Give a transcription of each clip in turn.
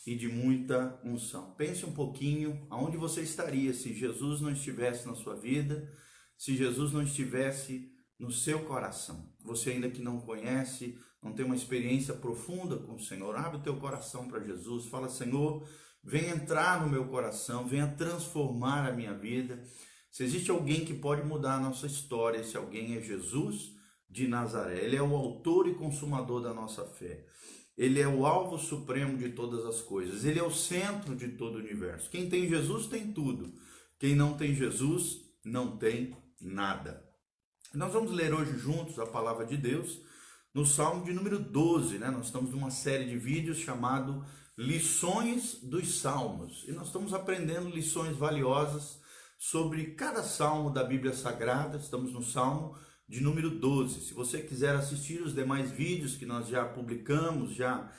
e de muita unção. Pense um pouquinho aonde você estaria se Jesus não estivesse na sua vida, se Jesus não estivesse no seu coração. Você ainda que não conhece, não tem uma experiência profunda com o Senhor, abre o teu coração para Jesus, fala: Senhor, venha entrar no meu coração, venha transformar a minha vida. Se existe alguém que pode mudar a nossa história, esse alguém é Jesus de Nazaré. Ele é o autor e consumador da nossa fé. Ele é o alvo supremo de todas as coisas. Ele é o centro de todo o universo. Quem tem Jesus tem tudo. Quem não tem Jesus não tem nada. Nós vamos ler hoje juntos a palavra de Deus no Salmo de número 12, né? Nós estamos numa série de vídeos chamado Lições dos Salmos. E nós estamos aprendendo lições valiosas sobre cada salmo da Bíblia Sagrada. Estamos no Salmo de número 12. Se você quiser assistir os demais vídeos que nós já publicamos, já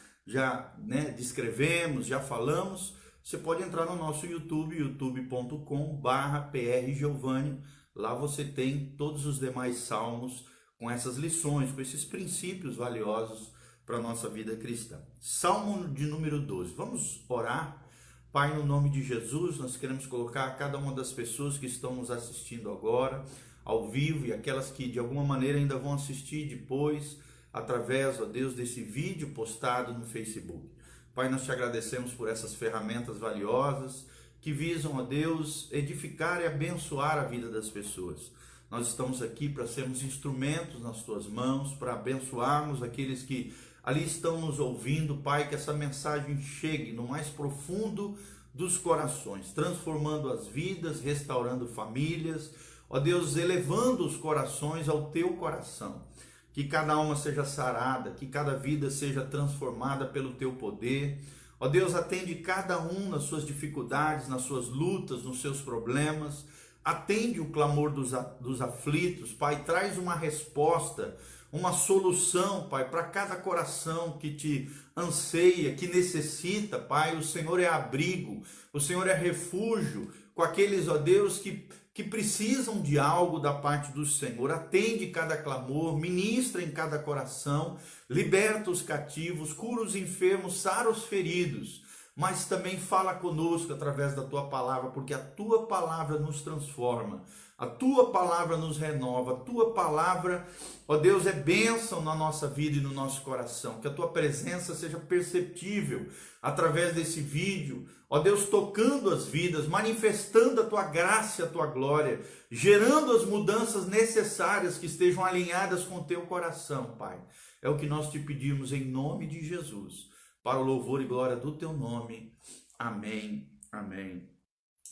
descrevemos, já falamos, você pode entrar no nosso YouTube, youtube.com/prgiovanni. Lá você tem todos os demais salmos com essas lições, com esses princípios valiosos para a nossa vida cristã. Salmo de número 12. Vamos orar. Pai, no nome de Jesus, nós queremos colocar cada uma das pessoas que estão nos assistindo agora, ao vivo, e aquelas que de alguma maneira ainda vão assistir depois, através, ó Deus, desse vídeo postado no Facebook. Pai, nós te agradecemos por essas ferramentas valiosas que visam, ó Deus, edificar e abençoar a vida das pessoas. Nós estamos aqui para sermos instrumentos nas tuas mãos, para abençoarmos aqueles que ali estão nos ouvindo. Pai, que essa mensagem chegue no mais profundo dos corações, transformando as vidas, restaurando famílias, ó Deus, elevando os corações ao teu coração. Que cada alma seja sarada, que cada vida seja transformada pelo teu poder. Ó Deus, atende cada um nas suas dificuldades, nas suas lutas, nos seus problemas. Atende o clamor dos aflitos, Pai. Traz uma resposta, uma solução, Pai, para cada coração que te anseia, que necessita, Pai. O Senhor é abrigo, o Senhor é refúgio com aqueles, ó Deus, que precisam de algo da parte do Senhor. Atende cada clamor, ministra em cada coração, liberta os cativos, cura os enfermos, sara os feridos, mas também fala conosco através da tua palavra, porque a tua palavra nos transforma, a tua palavra nos renova, a tua palavra, ó Deus, é bênção na nossa vida e no nosso coração. Que a tua presença seja perceptível através desse vídeo, ó Deus, tocando as vidas, manifestando a tua graça e a tua glória, gerando as mudanças necessárias que estejam alinhadas com o teu coração, Pai. É o que nós te pedimos em nome de Jesus, para o louvor e glória do teu nome. Amém, amém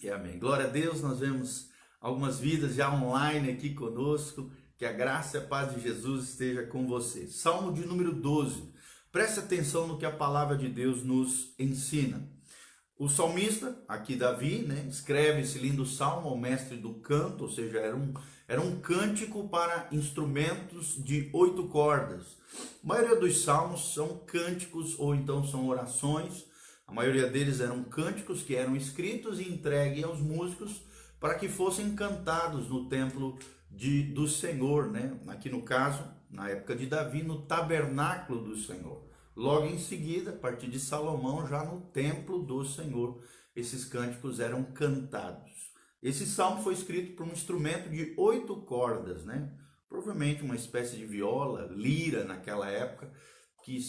e amém. Glória a Deus. Nós vemos algumas vidas já online aqui conosco. Que a graça e a paz de Jesus esteja com você. Salmo de número 12. Preste atenção no que a palavra de Deus nos ensina. O salmista, aqui Davi, escreve esse lindo salmo ao mestre do canto, ou seja, era um cântico para instrumentos de 8 cordas. A maioria dos salmos são cânticos ou então são orações. A maioria deles eram cânticos que eram escritos e entregues aos músicos para que fossem cantados no templo do Senhor, Aqui no caso, na época de Davi, no tabernáculo do Senhor. Logo em seguida, a partir de Salomão, já no templo do Senhor, esses cânticos eram cantados. Esse salmo foi escrito por um instrumento de 8 cordas, Provavelmente uma espécie de viola, lira naquela época que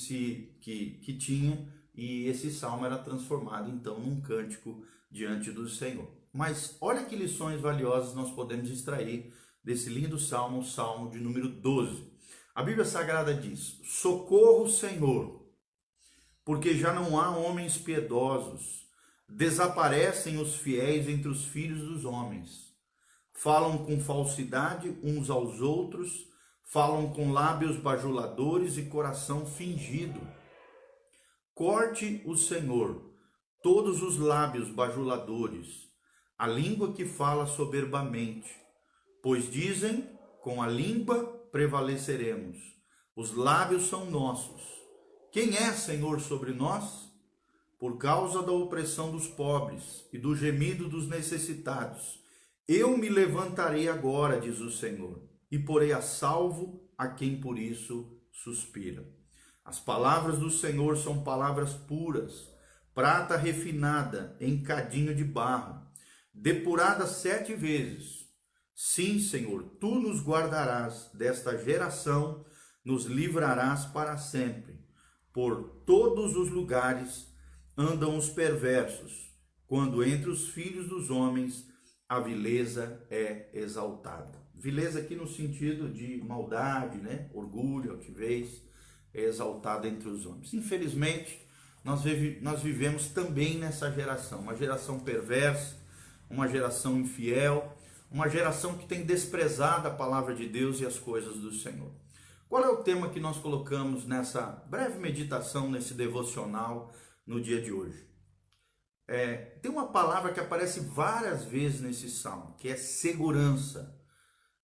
tinha, e esse salmo era transformado então num cântico diante do Senhor. Mas olha que lições valiosas nós podemos extrair desse lindo salmo, o salmo de número 12. A Bíblia Sagrada diz: socorro, Senhor, porque já não há homens piedosos, desaparecem os fiéis entre os filhos dos homens. Falam com falsidade uns aos outros, falam com lábios bajuladores e coração fingido. Corte o Senhor todos os lábios bajuladores, a língua que fala soberbamente, pois dizem: com a língua prevaleceremos. Os lábios são nossos. Quem é Senhor sobre nós? Por causa da opressão dos pobres e do gemido dos necessitados, eu me levantarei agora, diz o Senhor, e porei a salvo a quem por isso suspira. As palavras do Senhor são palavras puras, prata refinada em cadinho de barro, depurada 7 vezes. Sim, Senhor, tu nos guardarás desta geração, nos livrarás para sempre. Por todos os lugares andam os perversos, quando entre os filhos dos homens a vileza é exaltada. Vileza aqui no sentido de maldade, né? Orgulho, altivez, é exaltada entre os homens. Infelizmente, nós vivemos também nessa geração, uma geração perversa, uma geração infiel, uma geração que tem desprezado a palavra de Deus e as coisas do Senhor. Qual é o tema que nós colocamos nessa breve meditação, nesse devocional no dia de hoje? Tem uma palavra que aparece várias vezes nesse salmo, que é segurança.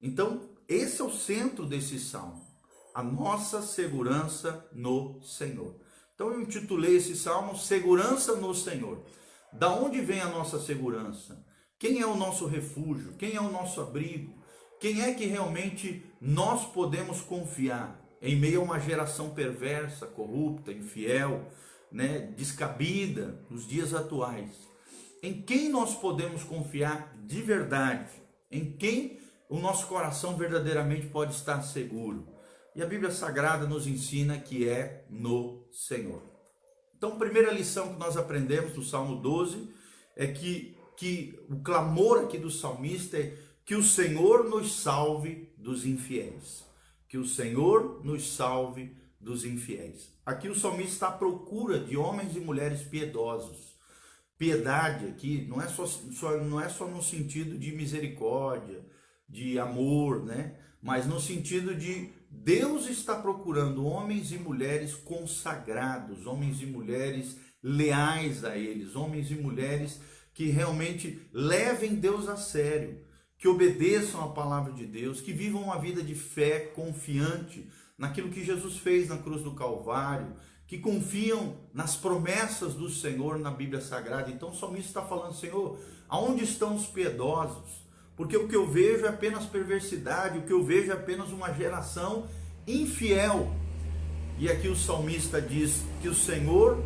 Então, esse é o centro desse salmo, a nossa segurança no Senhor. Então, eu intitulei esse salmo Segurança no Senhor. Da onde vem a nossa segurança? Quem é o nosso refúgio? Quem é o nosso abrigo? Quem é que realmente nós podemos confiar em meio a uma geração perversa, corrupta, infiel, né, descabida nos dias atuais? Em quem nós podemos confiar de verdade? Em quem o nosso coração verdadeiramente pode estar seguro? E a Bíblia Sagrada nos ensina que é no Senhor. Então, a primeira lição que nós aprendemos do Salmo 12 é que o clamor aqui do salmista é que o Senhor nos salve dos infiéis. Que o Senhor nos salve dos infiéis. Aqui o salmista está à procura de homens e mulheres piedosos. Piedade aqui não é só no sentido de misericórdia, de amor, né? Mas no sentido de Deus está procurando homens e mulheres consagrados, homens e mulheres leais a eles, homens e mulheres que realmente levem Deus a sério, que obedeçam a palavra de Deus, que vivam uma vida de fé confiante naquilo que Jesus fez na cruz do Calvário, que confiam nas promessas do Senhor na Bíblia Sagrada. Então o salmista está falando: Senhor, aonde estão os piedosos? Porque o que eu vejo é apenas perversidade, o que eu vejo é apenas uma geração infiel. E aqui o salmista diz que o Senhor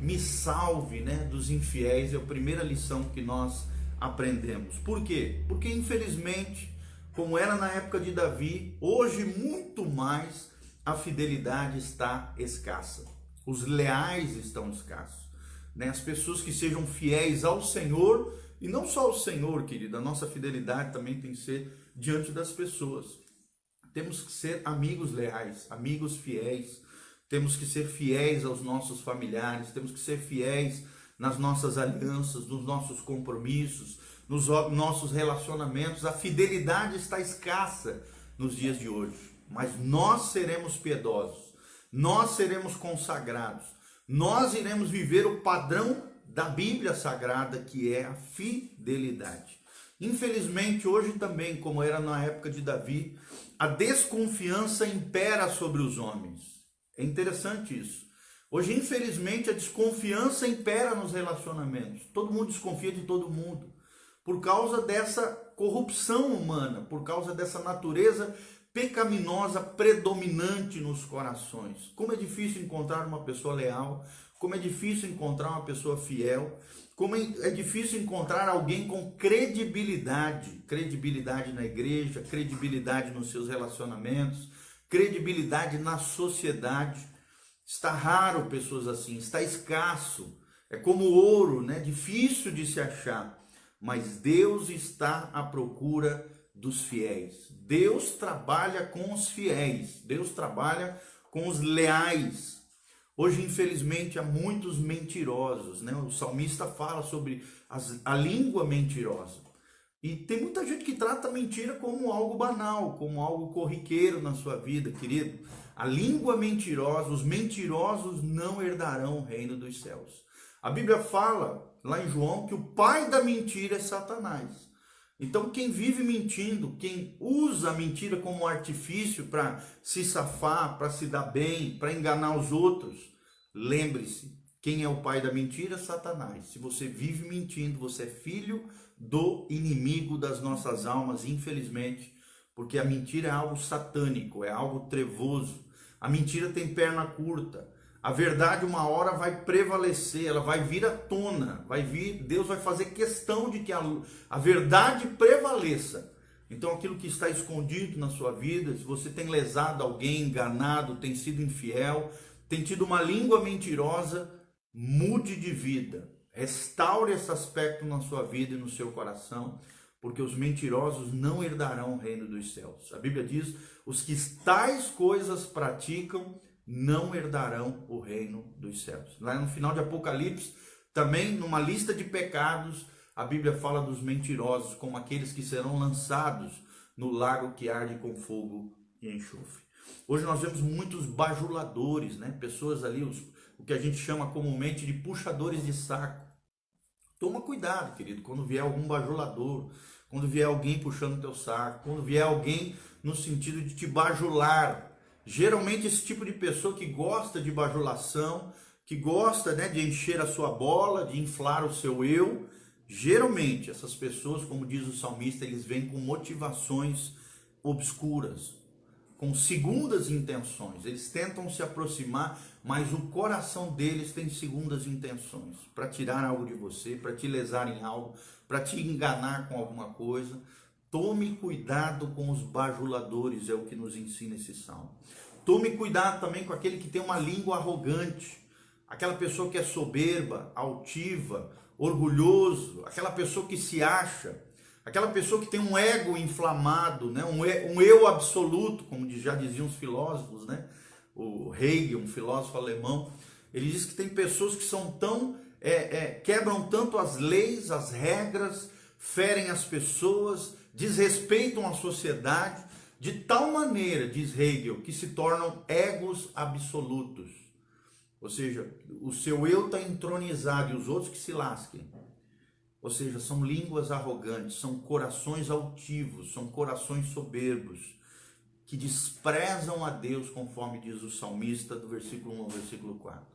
me salve, né, dos infiéis. É a primeira lição que nós aprendemos. Por quê? Porque infelizmente, como era na época de Davi, hoje muito mais a fidelidade está escassa. Os leais estão escassos, né? As pessoas que sejam fiéis ao Senhor, e não só ao Senhor, querido, a nossa fidelidade também tem que ser diante das pessoas. Temos que ser amigos leais, amigos fiéis. Temos que ser fiéis aos nossos familiares, temos que ser fiéis nas nossas alianças, nos nossos compromissos, nos nossos relacionamentos. A fidelidade está escassa nos dias de hoje, mas nós seremos piedosos, nós seremos consagrados, nós iremos viver o padrão da Bíblia Sagrada, que é a fidelidade. Infelizmente, hoje também, como era na época de Davi, a desconfiança impera sobre os homens. É interessante isso. Hoje, infelizmente, a desconfiança impera nos relacionamentos. Todo mundo desconfia de todo mundo. Por causa dessa corrupção humana, por causa dessa natureza pecaminosa predominante nos corações. Como é difícil encontrar uma pessoa leal, como é difícil encontrar uma pessoa fiel, como é difícil encontrar alguém com credibilidade. Credibilidade na igreja, credibilidade nos seus relacionamentos, credibilidade na sociedade. Está raro pessoas assim, está escasso, é como ouro, né? Difícil de se achar, mas Deus está à procura dos fiéis. Deus trabalha com os fiéis, Deus trabalha com os leais. Hoje, infelizmente, há muitos mentirosos, né? O salmista fala sobre a língua mentirosa. E tem muita gente que trata a mentira como algo banal, como algo corriqueiro na sua vida, querido. A língua mentirosa, os mentirosos não herdarão o reino dos céus. A Bíblia fala, lá em João, que o pai da mentira é Satanás. Então, quem vive mentindo, quem usa a mentira como artifício para se safar, para se dar bem, para enganar os outros, lembre-se, quem é o pai da mentira? Satanás. Se você vive mentindo, você é filho do inimigo das nossas almas, infelizmente, porque a mentira é algo satânico, é algo trevoso. A mentira tem perna curta. A verdade uma hora vai prevalecer, ela vai vir à tona, Deus vai fazer questão de que a verdade prevaleça. Então aquilo que está escondido na sua vida, se você tem lesado alguém, enganado, tem sido infiel, tem tido uma língua mentirosa, mude de vida, restaure esse aspecto na sua vida e no seu coração, porque os mentirosos não herdarão o reino dos céus. A Bíblia diz, os que tais coisas praticam, não herdarão o reino dos céus. Lá no final de Apocalipse, também numa lista de pecados, a Bíblia fala dos mentirosos como aqueles que serão lançados no lago que arde com fogo e enxofre. Hoje nós vemos muitos bajuladores, né? Pessoas ali, o que a gente chama comumente de puxadores de saco. Toma cuidado, querido, quando vier algum bajulador, quando vier alguém puxando o teu saco, quando vier alguém no sentido de te bajular. Geralmente esse tipo de pessoa que gosta de bajulação, que gosta, né, de encher a sua bola, de inflar o seu eu, geralmente essas pessoas, como diz o salmista, eles vêm com motivações obscuras, com segundas intenções. Eles tentam se aproximar, mas o coração deles tem segundas intenções, para tirar algo de você, para te lesar em algo, para te enganar com alguma coisa. Tome cuidado com os bajuladores, é o que nos ensina esse salmo. Tome cuidado também com aquele que tem uma língua arrogante, aquela pessoa que é soberba, altiva, orgulhoso, aquela pessoa que se acha, aquela pessoa que tem um ego inflamado, né? um eu absoluto, como já diziam os filósofos, né? O Hegel, um filósofo alemão, ele diz que tem pessoas que são tão, quebram tanto as leis, as regras, ferem as pessoas, desrespeitam a sociedade, de tal maneira, diz Hegel, que se tornam egos absolutos. Ou seja, o seu eu está entronizado e os outros que se lasquem. Ou seja, são línguas arrogantes, são corações altivos, são corações soberbos, que desprezam a Deus, conforme diz o salmista do versículo 1 ao versículo 4.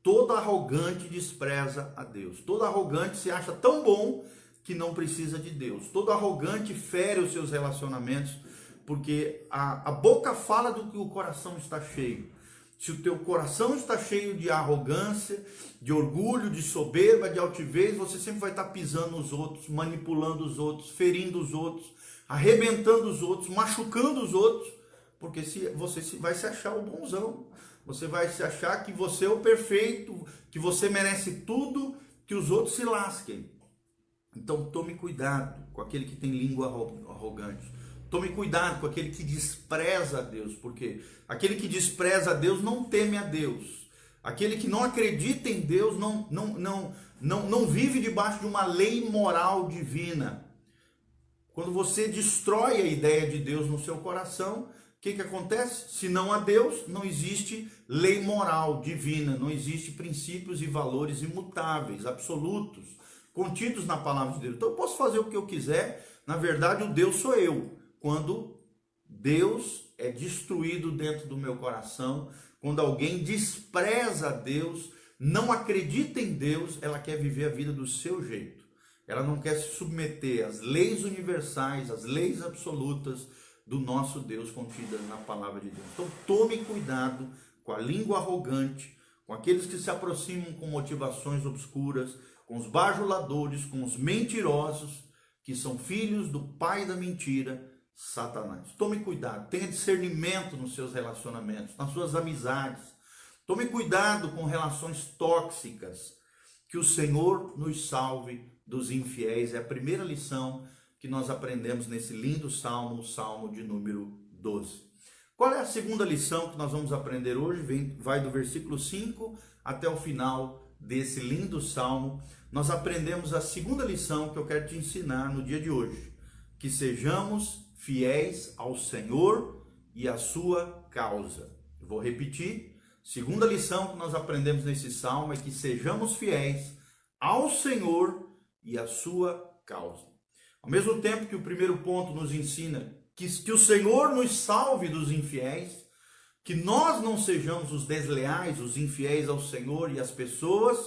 Todo arrogante despreza a Deus. Todo arrogante se acha tão bom que não precisa de Deus. Todo arrogante fere os seus relacionamentos, porque a boca fala do que o coração está cheio. Se o teu coração está cheio de arrogância, de orgulho, de soberba, de altivez, você sempre vai estar pisando os outros, manipulando os outros, ferindo os outros, arrebentando os outros, machucando os outros, porque você vai se achar o bonzão, você vai se achar que você é o perfeito, que você merece tudo, que os outros se lasquem. Então tome cuidado com aquele que tem língua arrogante. Tome cuidado com aquele que despreza a Deus, porque aquele que despreza a Deus não teme a Deus. Aquele que não acredita em Deus não vive debaixo de uma lei moral divina. Quando você destrói a ideia de Deus no seu coração, o que acontece? Se não há Deus, não existe lei moral divina, não existe princípios e valores imutáveis, absolutos, contidos na palavra de Deus. Então eu posso fazer o que eu quiser, na verdade o Deus sou eu. Quando Deus é destruído dentro do meu coração, quando alguém despreza a Deus, não acredita em Deus, ela quer viver a vida do seu jeito. Ela não quer se submeter às leis universais, às leis absolutas do nosso Deus contidas na palavra de Deus. Então tome cuidado com a língua arrogante, com aqueles que se aproximam com motivações obscuras, com os bajuladores, com os mentirosos, que são filhos do pai da mentira, Satanás. Tome cuidado, tenha discernimento nos seus relacionamentos, nas suas amizades. Tome cuidado com relações tóxicas. Que o Senhor nos salve dos infiéis. É a primeira lição que nós aprendemos nesse lindo salmo, o salmo de número 12. Qual é a segunda lição que nós vamos aprender hoje? Vai do versículo 5 até o final desse lindo salmo. Nós aprendemos a segunda lição que eu quero te ensinar no dia de hoje. Que sejamos fiéis ao Senhor e à sua causa. Eu vou repetir. Segunda lição que nós aprendemos nesse salmo é que sejamos fiéis ao Senhor e à sua causa. Ao mesmo tempo que o primeiro ponto nos ensina que o Senhor nos salve dos infiéis, que nós não sejamos os desleais, os infiéis ao Senhor e às pessoas,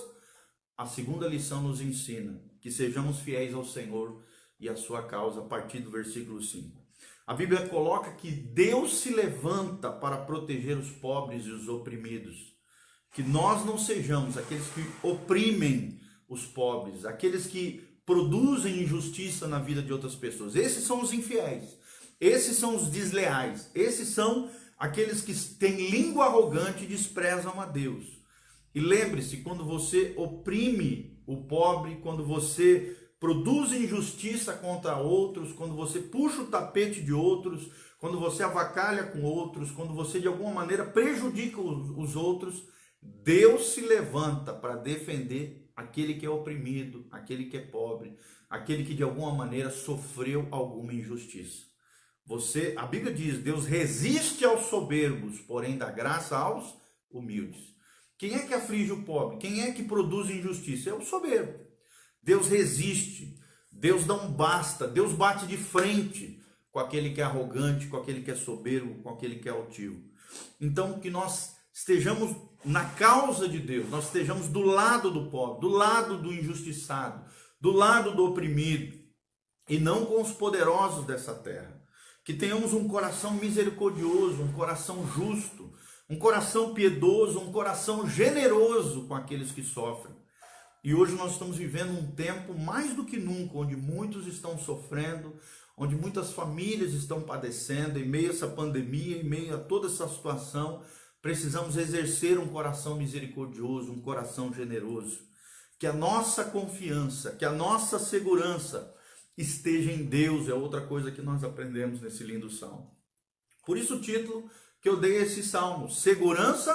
a segunda lição nos ensina que sejamos fiéis ao Senhor e à sua causa, a partir do versículo 5. A Bíblia coloca que Deus se levanta para proteger os pobres e os oprimidos. que nós não sejamos aqueles que oprimem os pobres, aqueles que produzem injustiça na vida de outras pessoas. Esses são os infiéis, esses são os desleais, esses são aqueles que têm língua arrogante e desprezam a Deus. E lembre-se, quando você oprime o pobre, quando você produz injustiça contra outros, quando você puxa o tapete de outros, quando você avacalha com outros, quando você de alguma maneira prejudica os outros, Deus se levanta para defender aquele que é oprimido, aquele que é pobre, aquele que de alguma maneira sofreu alguma injustiça. A Bíblia diz, Deus resiste aos soberbos, porém dá graça aos humildes. Quem é que aflige o pobre? Quem é que produz injustiça? É o soberbo. Deus resiste, Deus não basta, Deus bate de frente com aquele que é arrogante, com aquele que é soberbo, com aquele que é altivo. Então, que nós estejamos na causa de Deus, nós estejamos do lado do pobre, do lado do injustiçado, do lado do oprimido, e não com os poderosos dessa terra. Que tenhamos um coração misericordioso, um coração justo, um coração piedoso, um coração generoso com aqueles que sofrem. E hoje nós estamos vivendo um tempo mais do que nunca, onde muitos estão sofrendo, onde muitas famílias estão padecendo, em meio a essa pandemia, em meio a toda essa situação. Precisamos exercer um coração misericordioso, um coração generoso. Que a nossa confiança, que a nossa segurança esteja em Deus, é outra coisa que nós aprendemos nesse lindo salmo. Por isso o título que eu dei a esse salmo, segurança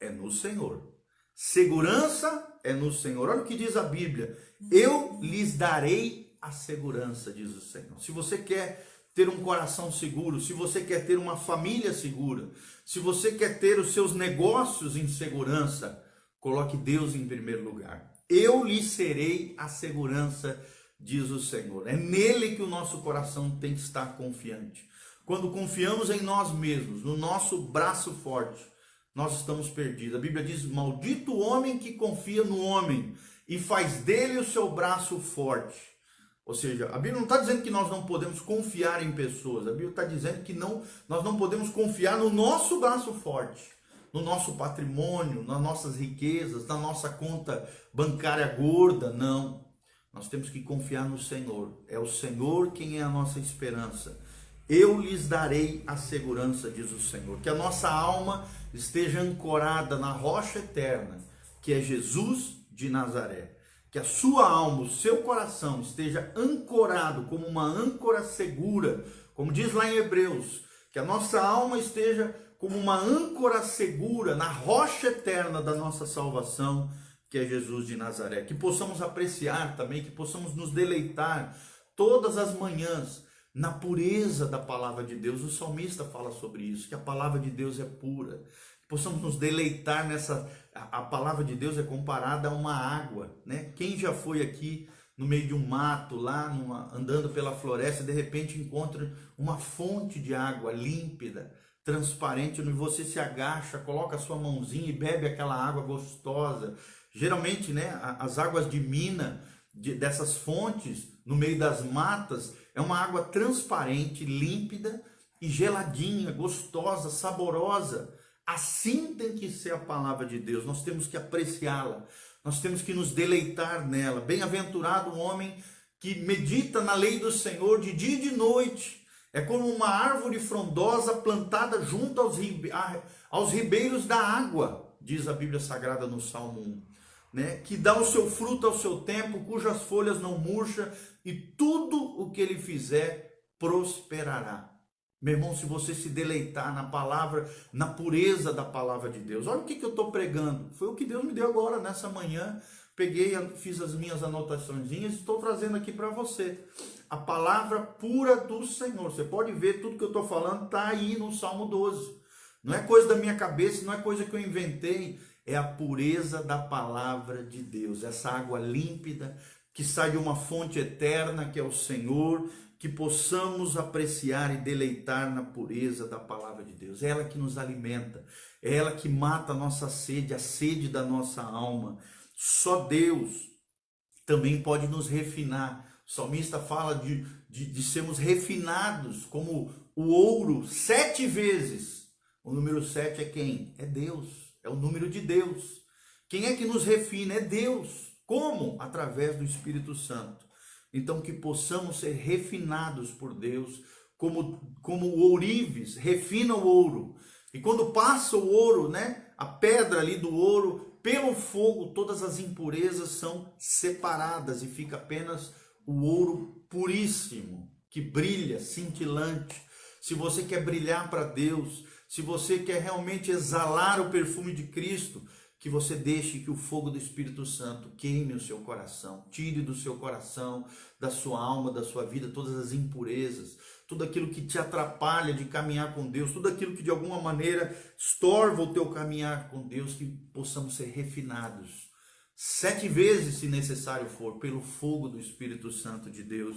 é no Senhor. Segurança é no Senhor. Olha o que diz a Bíblia, eu lhes darei a segurança, diz o Senhor. Se você quer ter um coração seguro, se você quer ter uma família segura, se você quer ter os seus negócios em segurança, coloque Deus em primeiro lugar. Eu lhe serei a segurança, diz o Senhor. É nele que o nosso coração tem que estar confiante. Quando confiamos em nós mesmos, no nosso braço forte, nós estamos perdidos. A Bíblia diz, maldito o homem que confia no homem e faz dele o seu braço forte. Ou seja, a Bíblia não está dizendo que nós não podemos confiar em pessoas. A Bíblia está dizendo que nós não podemos confiar no nosso braço forte, no nosso patrimônio, nas nossas riquezas, na nossa conta bancária gorda. Não. Nós temos que confiar no Senhor. É o Senhor quem é a nossa esperança. Eu lhes darei a segurança, diz o Senhor. Que a nossa alma esteja ancorada na rocha eterna, que é Jesus de Nazaré. Que a sua alma, o seu coração esteja ancorado como uma âncora segura, como diz lá em Hebreus. Que a nossa alma esteja como uma âncora segura na rocha eterna da nossa salvação, que é Jesus de Nazaré. Que possamos apreciar também, que possamos nos deleitar todas as manhãs na pureza da palavra de Deus. O salmista fala sobre isso, que a palavra de Deus é pura. Que possamos nos deleitar nessa... A palavra de Deus é comparada a uma água, né? Quem já foi aqui no meio de um mato, lá andando pela floresta, de repente encontra uma fonte de água límpida, transparente, onde você se agacha, coloca a sua mãozinha e bebe aquela água gostosa. Geralmente, né, as águas de mina, dessas fontes, no meio das matas, é uma água transparente, límpida e geladinha, gostosa, saborosa. Assim tem que ser a palavra de Deus. Nós temos que apreciá-la. Nós temos que nos deleitar nela. Bem-aventurado o homem que medita na lei do Senhor de dia e de noite. É como uma árvore frondosa plantada junto aos ribeiros da água, diz a Bíblia Sagrada no Salmo 1. Né? Que dá o seu fruto ao seu tempo, cujas folhas não murcham, e tudo o que ele fizer prosperará. Meu irmão, se você se deleitar na palavra, na pureza da palavra de Deus, olha o que eu estou pregando, foi o que Deus me deu agora, nessa manhã, peguei, fiz as minhas anotaçõezinhas e estou trazendo aqui para você, a palavra pura do Senhor. Você pode ver, tudo que eu estou falando está aí no Salmo 12, não é coisa da minha cabeça, não é coisa que eu inventei, é a pureza da palavra de Deus, essa água límpida, que sai de uma fonte eterna, que é o Senhor, que possamos apreciar e deleitar na pureza da palavra de Deus. É ela que nos alimenta, é ela que mata a nossa sede, a sede da nossa alma. Só Deus também pode nos refinar. O salmista fala de sermos refinados como o ouro 7 vezes. O número 7 é quem? É Deus. é o número de Deus. Quem é que nos refina? É Deus. Como? Através do Espírito Santo. Então, que possamos ser refinados por Deus, como o ourives refina o ouro. E quando passa o ouro, né, a pedra ali do ouro, pelo fogo, todas as impurezas são separadas e fica apenas o ouro puríssimo, que brilha, cintilante. Se você quer brilhar para Deus, se você quer realmente exalar o perfume de Cristo, que você deixe que o fogo do Espírito Santo queime o seu coração, tire do seu coração, da sua alma, da sua vida, todas as impurezas, tudo aquilo que te atrapalha de caminhar com Deus, tudo aquilo que de alguma maneira estorva o teu caminhar com Deus, que possamos ser refinados 7 vezes, se necessário for, pelo fogo do Espírito Santo de Deus,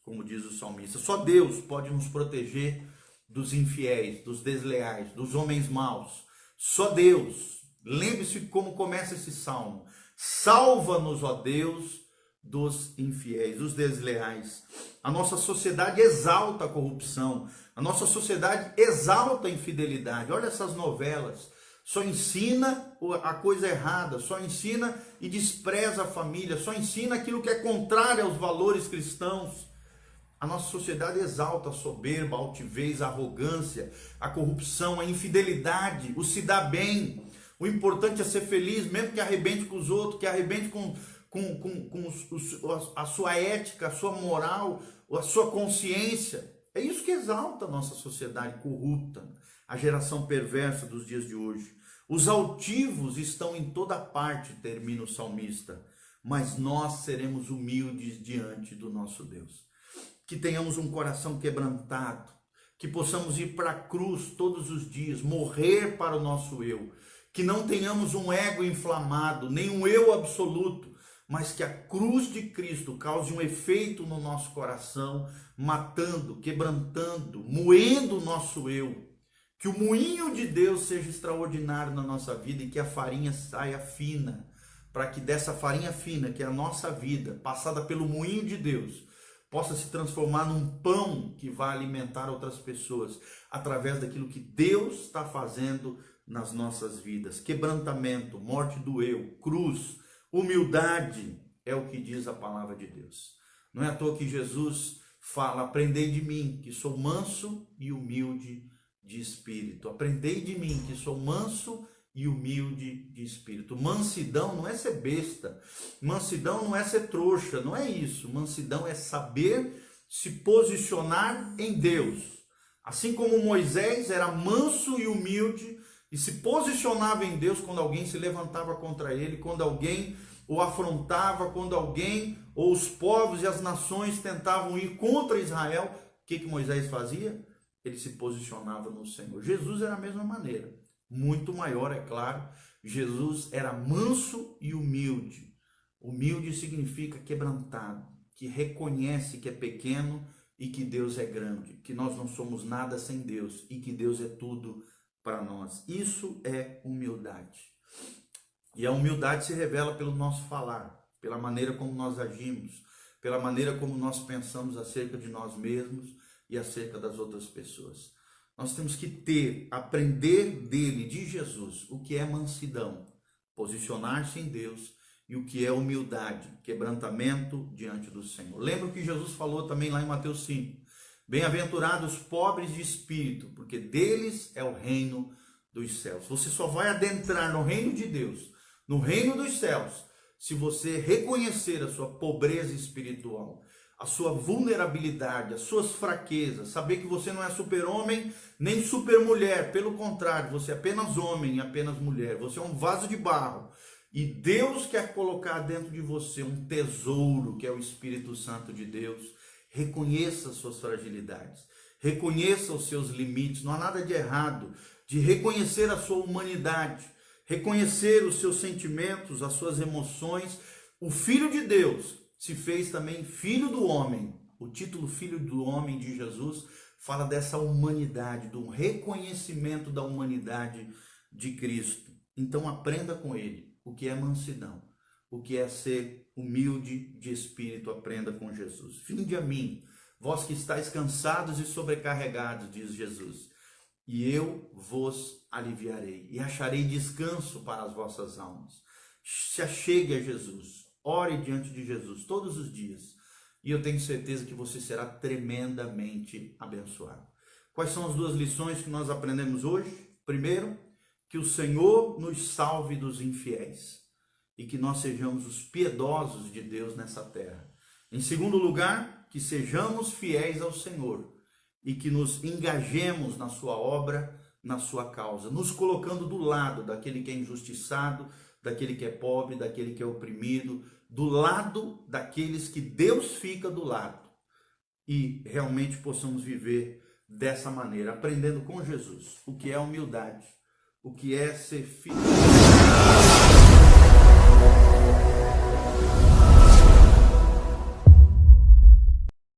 como diz o salmista. Só Deus pode nos proteger dos infiéis, dos desleais, dos homens maus. Só Deus. Lembre-se como começa esse salmo. Salva-nos, ó Deus, dos infiéis, dos desleais. A nossa sociedade exalta a corrupção. A nossa sociedade exalta a infidelidade. Olha essas novelas. Só ensina a coisa errada, só ensina e despreza a família, só ensina aquilo que é contrário aos valores cristãos. A nossa sociedade exalta a soberba, a altivez, a arrogância, a corrupção, a infidelidade, o se dar bem. O importante é ser feliz, mesmo que arrebente com os outros, que arrebente com a sua ética, a sua moral, a sua consciência. É isso que exalta a nossa sociedade corrupta, a geração perversa dos dias de hoje. Os altivos estão em toda parte, termina o salmista, mas nós seremos humildes diante do nosso Deus. Que tenhamos um coração quebrantado, que possamos ir para a cruz todos os dias, morrer para o nosso eu, que não tenhamos um ego inflamado, nem um eu absoluto, mas que a cruz de Cristo cause um efeito no nosso coração, matando, quebrantando, moendo o nosso eu. Que o moinho de Deus seja extraordinário na nossa vida e que a farinha saia fina, para que dessa farinha fina, que é a nossa vida, passada pelo moinho de Deus, possa se transformar num pão que vai alimentar outras pessoas, através daquilo que Deus está fazendo nas nossas vidas. Quebrantamento, morte do eu, cruz, humildade, é o que diz a palavra de Deus. Não é à toa que Jesus fala: aprendei de mim, que sou manso e humilde de espírito. Aprendei de mim, que sou manso e humilde de espírito. Mansidão não é ser besta, mansidão não é ser trouxa, não é isso. Mansidão é saber se posicionar em Deus. Assim como Moisés era manso e humilde e se posicionava em Deus quando alguém se levantava contra ele, quando alguém o afrontava, quando alguém ou os povos e as nações tentavam ir contra Israel, o que Moisés fazia? Ele se posicionava no Senhor. Jesus era a mesma maneira, muito maior, é claro. Jesus era manso e humilde. Humilde significa quebrantado, que reconhece que é pequeno e que Deus é grande, que nós não somos nada sem Deus e que Deus é tudo para nós. Isso é humildade. E a humildade se revela pelo nosso falar, pela maneira como nós agimos, pela maneira como nós pensamos acerca de nós mesmos e acerca das outras pessoas. Nós temos que aprender dele, de Jesus, o que é mansidão, posicionar-se em Deus, e o que é humildade, quebrantamento diante do Senhor. Lembra o que Jesus falou também lá em Mateus 5. Bem-aventurados os pobres de espírito, porque deles é o reino dos céus. Você só vai adentrar no reino de Deus, no reino dos céus, se você reconhecer a sua pobreza espiritual, a sua vulnerabilidade, as suas fraquezas, saber que você não é super-homem nem super-mulher, pelo contrário, você é apenas homem e apenas mulher, você é um vaso de barro, e Deus quer colocar dentro de você um tesouro, que é o Espírito Santo de Deus. Reconheça as suas fragilidades, reconheça os seus limites, não há nada de errado de reconhecer a sua humanidade, reconhecer os seus sentimentos, as suas emoções. O Filho de Deus se fez também filho do homem. O título Filho do Homem de Jesus fala dessa humanidade, do reconhecimento da humanidade de Cristo. Então aprenda com ele o que é mansidão, o que é ser humilde de espírito. Aprenda com Jesus. Vinde a mim, vós que estáis cansados e sobrecarregados, diz Jesus, e eu vos aliviarei, e acharei descanso para as vossas almas. Se achegue a Jesus, ore diante de Jesus todos os dias, e eu tenho certeza que você será tremendamente abençoado. Quais são as duas lições que nós aprendemos hoje? Primeiro, que o Senhor nos salve dos infiéis, e que nós sejamos os piedosos de Deus nessa terra. Em segundo lugar, que sejamos fiéis ao Senhor e que nos engajemos na sua obra, na sua causa, nos colocando do lado daquele que é injustiçado, daquele que é pobre, daquele que é oprimido, do lado daqueles que Deus fica do lado, e realmente possamos viver dessa maneira, aprendendo com Jesus o que é humildade, o que é ser filho.